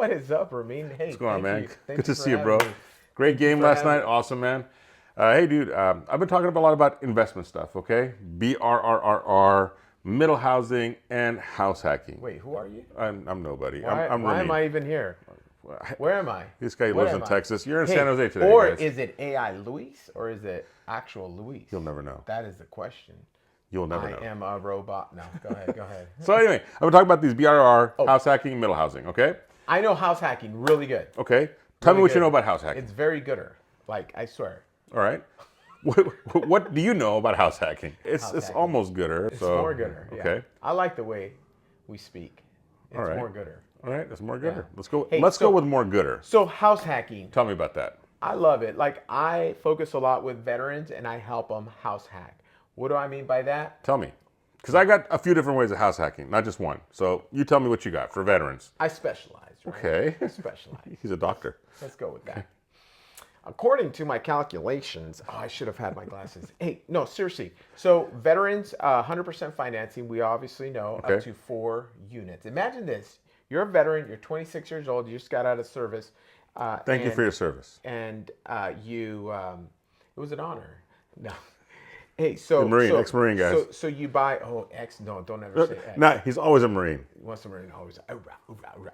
What is up, Ramin? Hey, What's going on, man? thank Good you to for see you, having bro. me. Great Thank you game for last having night. me. Awesome, man. Hey, dude, I've been talking a lot about investment stuff, okay? BRRRR, middle housing, and house hacking. Wait, who are you? I'm nobody. I'm Why am Ramin. I even here? Where am I? This guy What lives in am I? Texas. You're in San Hey, Jose today, or guys. is it AI Luis or is it actual Luis? You'll never know. That is the question. You'll never I know. am a robot. No, go ahead, go ahead. So anyway, I've been talking about these BRRR, Oh. house hacking, middle housing, okay? I know house hacking really good. Okay. Tell me Really what you good. know about house hacking. It's very gooder. Like, I swear. All right. What do you know about house hacking? It's House hacking. almost gooder. It's so, more gooder. Yeah. Okay. I like the way we speak. It's All right. more gooder. All right. That's more gooder. Yeah. Let's go. Hey, Let's so- go with more gooder. So house hacking, Tell me about that. I love it. Like I focus a lot with veterans and I help them house hack. What do I mean by that? Tell me. Because I got a few different ways of house hacking, not just one. So you tell me what you got for veterans. I specialize, right? Okay. I specialize. He's a doctor. Let's go with that. According to my calculations, I should have had my glasses. Hey, no, seriously. So veterans, 100% financing, we obviously know, up Okay. to 4 units. Imagine this. You're a veteran, you're 26 years old, you just got out of service. Thank you for your service. And it was an honor. No. Hey, so Marine, so, ex-Marine, guys. So you buy ex? No, don't ever say ex. Nah, he's always a Marine. Once a Marine, always.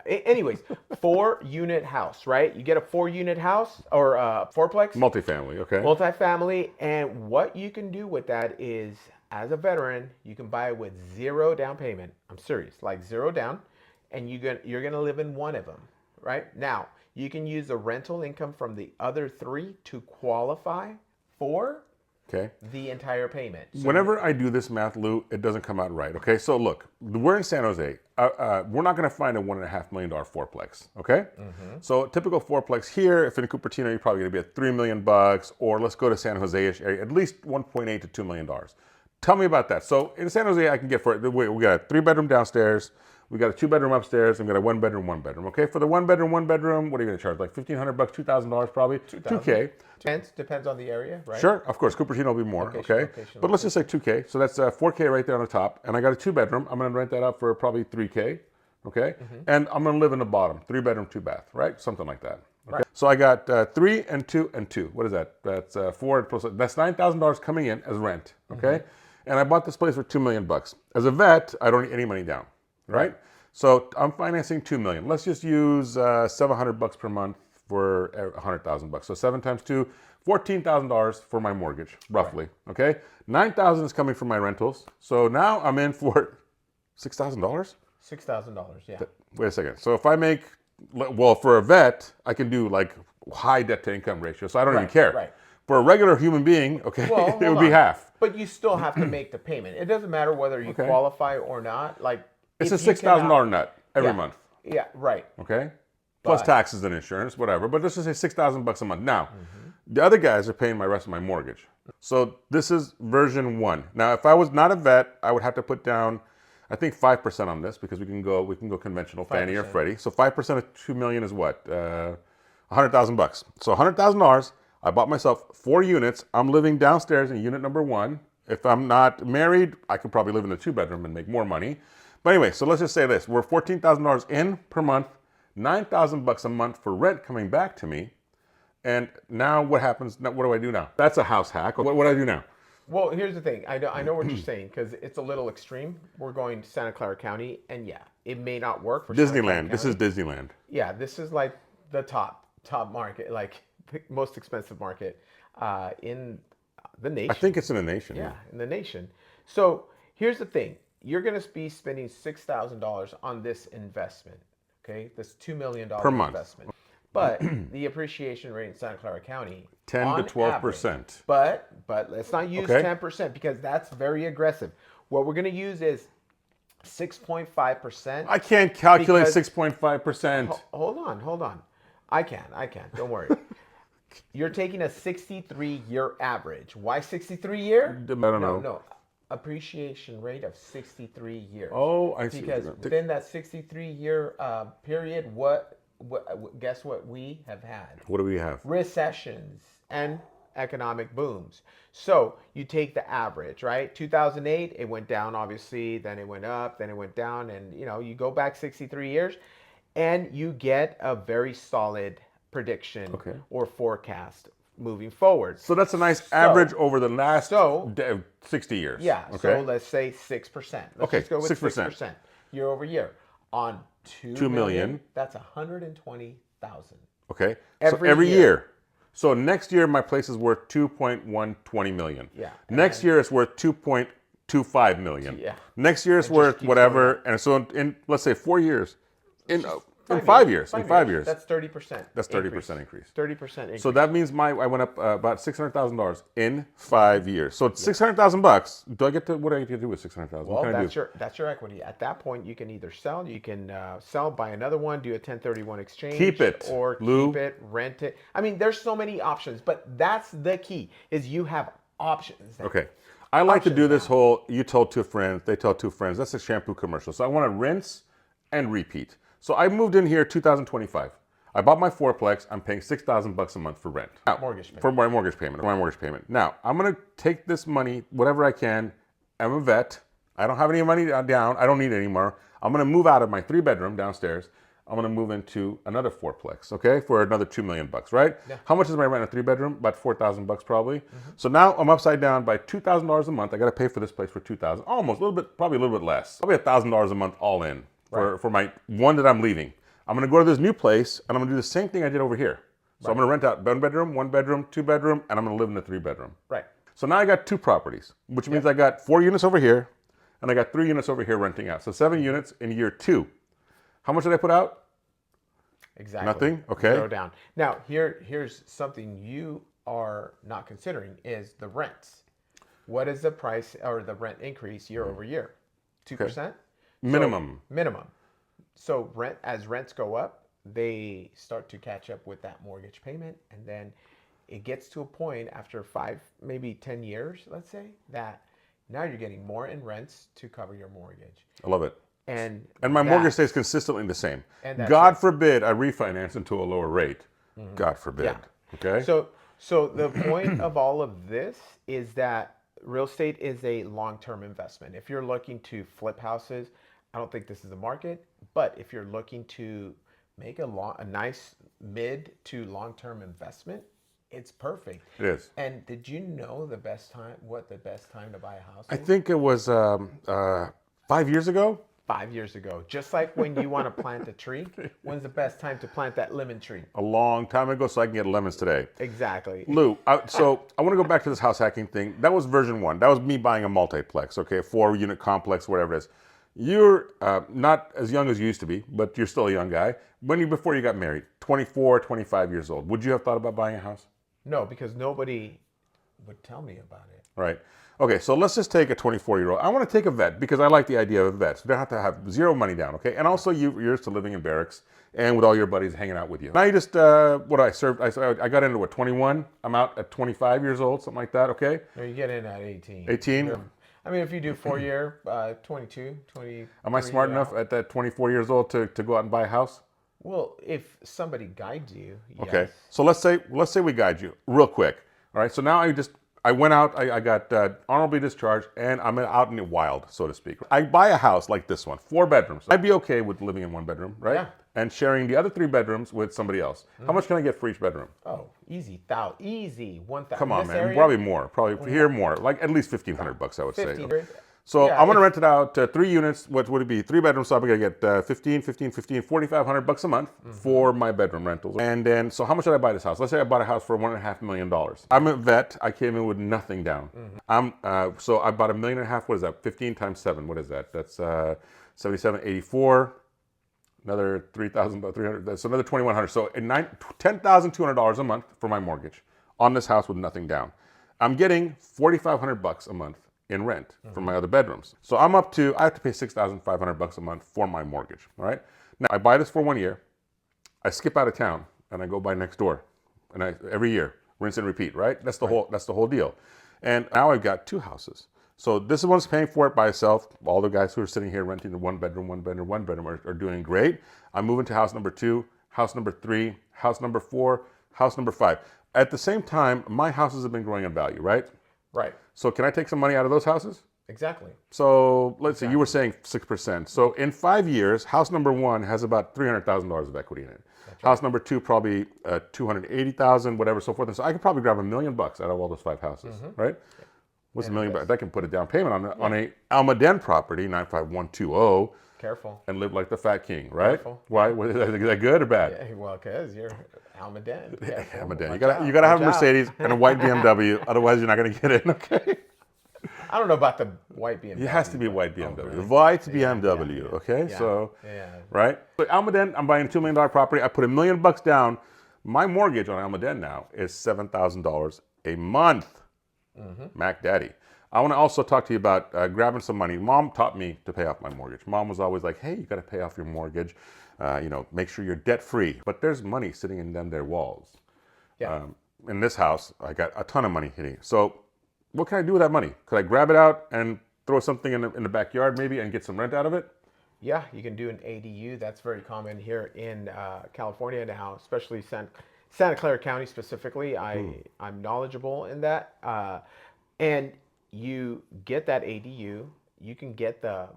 Anyways, 4-unit house, right? You get a 4-unit house or a fourplex, Multifamily, okay? multifamily, and what you can do with that is, as a veteran, you can buy it with 0 down payment. I'm serious, like 0 down, and you're gonna live in one of them, right? Now you can use the rental income from the other 3 to qualify for Okay. the entire payment. So Whenever I do this math, Lou, it doesn't come out right. Okay, so look, we're in San Jose. We're not going to find a $1.5 million fourplex. Okay, so a typical fourplex here, if in Cupertino, you're probably going to be at $3 million bucks, or let's go to San Jose-ish area, at least 1.8 to $2 million. Tell me about that. So in San Jose, I can get for we got a 3-bedroom downstairs. We got a 2-bedroom upstairs, and we got a 1-bedroom. Okay, for the 1-bedroom, what are you gonna charge? Like $1,500 bucks, $2,000 probably, $2K. depends on the area, right? Sure, of course, Cupertino will be more. Location. But let's just say 2K. So that's 4K right there on the top, and I got a 2-bedroom. I'm gonna rent that out for probably 3K. Okay, and I'm gonna live in the bottom, 3-bedroom, 2-bath, right? Something like that. Okay. Right. So I got 3 and 2 and 2. What is that? That's 4 plus. That's $9,000 coming in as rent. Okay, and I bought this place for $2 million bucks. As a vet, I don't need any money down. Right. So I'm financing $2 million. Let's just use $700 per month for $100,000. So 7 times 2, $14,000 for my mortgage, roughly. Right. Okay, $9,000 is coming from my rentals. So now I'm in for $6,000. $6,000, yeah. Wait a second. So if I make, well, for a vet, I can do like high debt to income ratio. So I don't even care. Right. For a regular human being, okay, Well, it would be half. But you still have to make the payment. It doesn't matter whether you qualify or not. Like It's a if you $6,000 nut every Yeah. month. Yeah, right. Okay, plus taxes and insurance, whatever. But let's just say $6,000 a month. Now, the other guys are paying my rest of my mortgage. So this is version 1. Now, if I was not a vet, I would have to put down, I think 5% on this because we can go conventional Fannie or 5%. Freddie. So 5% of $2 million is what? $100,000. So $100,000. I bought myself 4 units. I'm living downstairs in unit number 1. If I'm not married, I could probably live in a 2-bedroom and make more money. But anyway, so let's just say this: we're $14,000 in per month, $9,000 a month for rent coming back to me. And now what happens? Now, what do I do now? That's a house hack. What do I do now? Well, here's the thing. I know what you're saying because it's a little extreme. We're going to Santa Clara County, and yeah, it may not work for Santa Clara Disneyland. County. This is Disneyland. Yeah, this is like the top market, like the most expensive market in the nation. I think it's in the nation. Yeah, in the nation. So here's the thing. You're going to be spending $6,000 on this investment, okay? This $2 million Per month. investment. But the appreciation rate in Santa Clara County, 10 on to 12%. average, but let's not use 10% because that's very aggressive. What we're going to use is 6.5%. I can't calculate 6.5%. Hold on. I can. Don't worry. You're taking a 63-year average. Why 63 year? I don't know. No. Appreciation rate of 63 years. Oh, I see. Because within that 63-year period, guess what we have had? What do we have? Recessions and economic booms. So you take the average, right? 2008, it went down, obviously. Then it went up. Then it went down. And, you go back 63 years. and you get a very solid prediction Okay. or forecast moving forward. So that's a nice So, average over the last so 60 years. yeah, so Okay. let's say 6%. Let's Okay. just go with 6%. 6% year over year. On 2 2 million, million. that's 120,000 Okay. So every every year. year. So next year my place is worth 2.120 million. Yeah. Next year it's worth 2.25 million. Yeah. Next year it's It just worth keeps going whatever. up. And so in let's say 4 years, in in 5 5 years. years, in 5 5 years. years, That's 30%. that's 30% increase. 30% increase. So that means I went up about $600,000 in 5 years. So it's $600,000. Do I get to what do I get to do with 600,000? What Well, can I do? that's your equity. At that point, you can either sell, you can sell, buy another one, do a 1031 exchange, Keep it, or Lou. keep it, rent it. I mean, there's so many options, but that's the key: is you have options. Okay. I like to do Options this now. whole you told two friends, they tell two friends. That's a shampoo commercial. So I want to rinse and repeat. So I moved in here 2025. I bought my fourplex. I'm paying $6,000 a month for rent. Now, Mortgage payment. For my mortgage payment. For my mortgage payment. Now, I'm going to take this money, whatever I can. I'm a vet. I don't have any money down. I don't need it anymore. I'm going to move out of my 3-bedroom downstairs. I'm going to move into another fourplex, okay, for another $2 million, right? Yeah. How much is my rent in a 3-bedroom? About $4,000 probably. So now I'm upside down by $2,000 a month. I got to pay for this place for $2,000, almost a little bit, probably a little bit less, probably $1,000 a month all in for my one that I'm leaving. I'm going to go to this new place and I'm going to do the same thing I did over here. So I'm going to rent out 1-bedroom, 1-bedroom, 2-bedroom, and I'm going to live in the 3-bedroom. Right. So now I got 2 properties, which means I got 4 units over here and I got 3 units over here renting out. So 7 units in year 2. How much did I put out? Exactly. Nothing? Okay. 0 down. Now, here's something you are not considering is the rents. What is the price or the rent increase year over year? 2%? Minimum. Minimum. So as rents go up, they start to catch up with that mortgage payment, and then it gets to a point after 5, maybe 10 years, let's say, that now you're getting more in rents to cover your mortgage. I love it. And my mortgage stays consistently the same. And that's God forbid I refinance into a lower rate. God forbid. Yeah. Okay? So the point of all of this is that real estate is a long-term investment. If you're looking to flip houses, I don't think this is the market. But if you're looking to make a nice mid to long-term investment, it's perfect. It is. And did you know what the best time to buy a house I is? think it was 5 years ago. 5 years ago. Just like when you want to plant a tree, when's the best time to plant that lemon tree? A long time ago, so I can get lemons today. Exactly. Lou, so I want to go back to this house hacking thing. That was version 1. That was me buying a multiplex, okay, 4-unit complex, whatever it is. You're not as young as you used to be, but you're still a young guy. Before you got married, 24, 25 years old, would you have thought about buying a house? No, because nobody would tell me about it. Right. Okay, so let's just take a 24-year-old. I want to take a vet because I like the idea of a vet. So you don't have to have 0 money down, okay? And also you're used to living in barracks and with all your buddies hanging out with you. Now you just, I got into 21? I'm out at 25 years old, something like that, okay? No, you get in at 18. 18? I mean, if you do 4-year, 22, 20. Am I smart enough at that 24 years old to go out and buy a house? Well, if somebody guides you, yes. Okay, so let's say we guide you real quick. All right, so now I went out, I got honorably discharged, and I'm out in the wild, so to speak. I buy a house like this one, 4 bedrooms. I'd be okay with living in 1 bedroom, right? Yeah. And sharing the other 3 bedrooms with somebody else. How much can I get for each bedroom? Oh, easy, easy, 1,000. Come on, man, probably more. Probably here more, like at least $1,500, I would say. 15. So Yeah, I'm gonna rent it out 3 units. What would it be? 3 bedrooms. So I'm gonna get $4,500 a month for my bedroom rentals. And then, so how much did I buy this house? Let's say I bought a house for $1.5 million. I'm a vet. I came in with nothing down. So I bought $1.5 million. What is that? 15 times 7. What is that? That's 77, 84. Another 3,000, 300. That's another 2,100. So $10,200 a month for my mortgage on this house with nothing down. I'm getting $4,500 a month in rent for my other bedrooms. So I have to pay $6,500 a month for my mortgage, all right? Now, I buy this for 1 year, I skip out of town, and I go buy next door, and every year, rinse and repeat, right? That's the whole deal. And now I've got 2 houses. So this one's paying for it by itself. All the guys who are sitting here renting the 1-bedroom, 1-bedroom, 1-bedroom are doing great. I'm moving to house number 2, house number 3, house number 4, house number 5. At the same time, my houses have been growing in value, right? Right. So can I take some money out of those houses? Exactly. So let's see, you were saying 6%. So in 5 years, house number one has about $300,000 of equity in it. That's right. House number two, probably 280,000, whatever, so forth. And so I could probably grab $1,000,000 out of all those 5 houses, right? What's And $1,000,000? invest. That can put a down payment on a Almaden property, 95120, Careful. and live like the fat king, right? Careful. Why? Is that good or bad? Yeah, well, because you're Almaden. Careful. Almaden. Watch You out. gotta have Watch a out. Mercedes and a white BMW, otherwise you're not gonna get in. Okay. I don't know about the white BMW. It has to be but- white BMW. really? White Yeah, BMW. yeah, Okay, yeah. so Yeah. right. But Almaden, I'm buying a $2 million property. I put $1,000,000 down. My mortgage on Almaden now is $7,000 a month. Mac Daddy. I want to also talk to you about grabbing some money. Mom taught me to pay off my mortgage. Mom was always like, "Hey, you got to pay off your mortgage. Make sure you're debt free." But there's money sitting in them their walls. Yeah. In this house, I got a ton of money hitting. So, what can I do with that money? Could I grab it out and throw something in the backyard maybe and get some rent out of it? Yeah, you can do an ADU. That's very common here in California now, especially Santa Clara County specifically. I'm knowledgeable in that. And you get that ADU. You can get the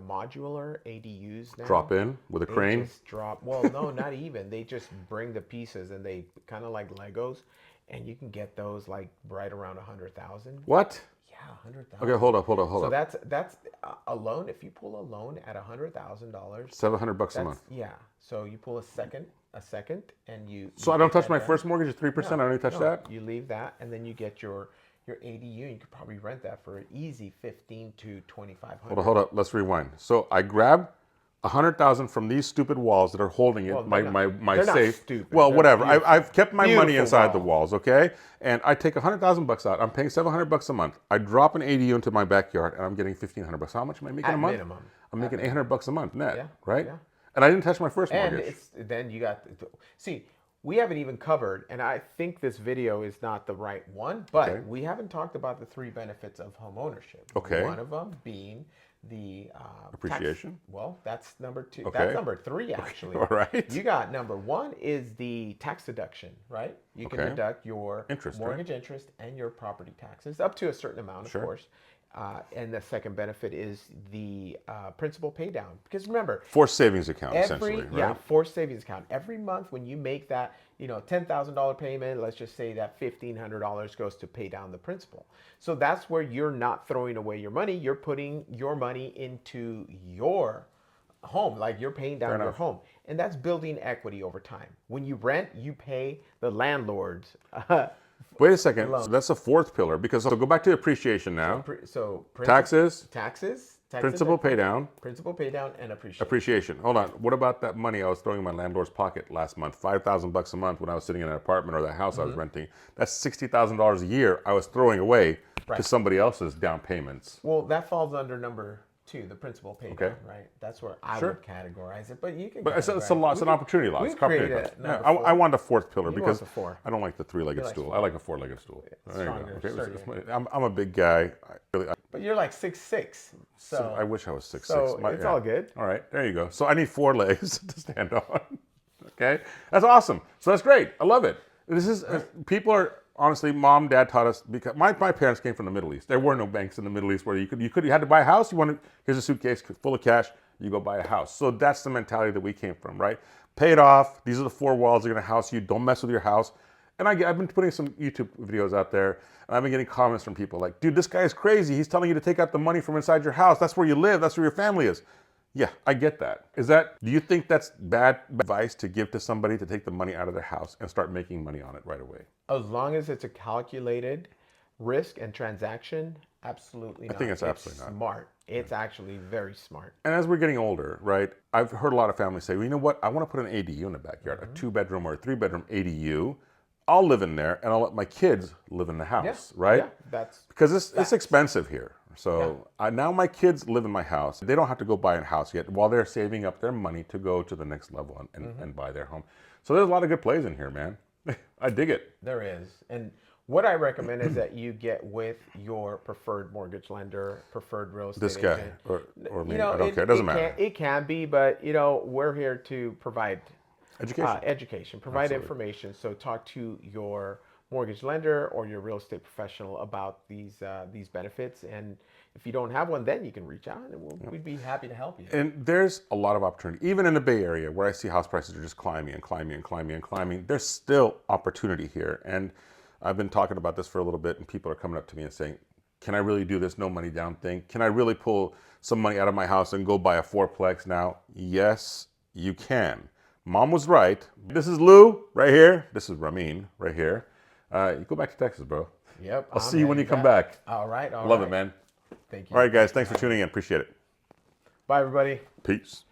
modular ADUs now. Drop in with a They crane. just drop. Well, no, not even. They just bring the pieces and they kind of like Legos, and you can get those like right around 100,000. What? Yeah, 100,000. Okay, hold up. So up. that's a loan. If you pull a loan at $100,000, $700 a that's month. yeah. So you pull a second, and you. So you I don't get touch that my done. first mortgage at 3%. I don't even touch No, that. you leave that, and then you get your ADU. And you could probably rent that for an easy 15 to 2,500. Hold up. Let's rewind. So I grab 100,000 from these stupid walls that are holding it. Well, my they're my not safe. stupid. Well, They're whatever. beautiful. I've kept my money Beautiful inside the walls. walls. Okay, and I take $100,000 out. I'm paying $700 a month. I drop an ADU into my backyard, and I'm getting $1,500. How much am I making At a month? minimum. I'm making $800 a month net. Yeah, Right. yeah. And I didn't touch my first And mortgage. it's then you got see, we haven't even covered, and I think this video is not the right one, but Okay. we haven't talked about the 3 benefits of home ownership. Okay. One of them being the Appreciation? Well, that's number 2. Okay. That's number 3 actually. All right. You got number 1 is the tax deduction, right? You can Okay. deduct your Interest, right? mortgage interest and your property taxes up to a certain amount, of Sure. course. And the second benefit is the principal pay down. Because remember, Forced savings account, essentially, right? yeah, forced savings account. Every month when you make that, $10,000 payment, let's just say that $1,500 goes to pay down the principal. So that's where you're not throwing away your money. You're putting your money into your home, like you're paying down your enough. home. And that's building equity over time. When you rent, you pay the landlords. Wait a second. So that's the fourth pillar. Because so go back to appreciation now. Taxes, taxes, principal pay down, principal pay down, and appreciation. appreciation. Hold on. What about that money I was throwing in my landlord's pocket last month? $5,000 a month when I was sitting in an apartment or that house I was renting. That's $60,000 a year I was throwing away to somebody else's down payments. Well, that falls under number 2, the principal pay Okay. down, right? That's where I Sure. would categorize it. But you can. But it's a categorize- loss, it's an opportunity loss. we It's can create opportunity a cost. number Yeah, I 4. want the fourth pillar You because want the 4. I don't like the 3-legged like stool. 4. I like a 4-legged stool. There you stronger, go. Okay, sturdier. I'm a big guy. But you're like 6'6", so I wish I was 6'6". so it's all good. All right, there you go. So I need 4 legs to stand on. Okay, that's awesome. So that's great. I love it. This is people are honestly. Mom, Dad taught us because my parents came from the Middle East. There were no banks in the Middle East where you had to buy a house. You wanted here's a suitcase full of cash. You go buy a house. So that's the mentality that we came from, right? Pay it off. These are the 4 walls that are gonna house you. Don't mess with your house. And I've been putting some YouTube videos out there, and I've been getting comments from people like, dude, this guy is crazy. He's telling you to take out the money from inside your house. That's where you live. That's where your family is. Yeah, I get that. Do you think that's bad advice to give to somebody to take the money out of their house and start making money on it right away? As long as it's a calculated risk and transaction, absolutely not. think it's absolutely not. Smart. It's actually very smart. And as we're getting older, right, I've heard a lot of families say, well, you know what? I want to put an ADU in the backyard, a 2-bedroom or a 3-bedroom ADU. I'll live in there and I'll let my kids live in the house, right? Yeah, that's Because it's expensive here. So now my kids live in my house. They don't have to go buy a house yet while they're saving up their money to go to the next level and buy their home. So there's a lot of good plays in here, man. I dig it. there is. And what I recommend is that you get with your preferred mortgage lender, preferred real estate This guy agent. or me, I don't care. It doesn't matter. It can be, but we're here to provide Education. education, provide Absolutely. information. So talk to your mortgage lender or your real estate professional about these benefits. And if you don't have one, then you can reach out and we'd be happy to help you. And there's a lot of opportunity. Even in the Bay Area, where I see house prices are just climbing and climbing and climbing and climbing, there's still opportunity here. And I've been talking about this for a little bit, and people are coming up to me and saying, can I really do this no money down thing? Can I really pull some money out of my house and go buy a fourplex now? Yes, you can. Mom was right. This is Lou right here. This is Ramin right here. You go back to Texas, bro. Yep. I'll see you when you come back. All right. Love it, man. Thank you. All right, guys. Thanks for tuning in. Appreciate it. Bye, everybody. Peace.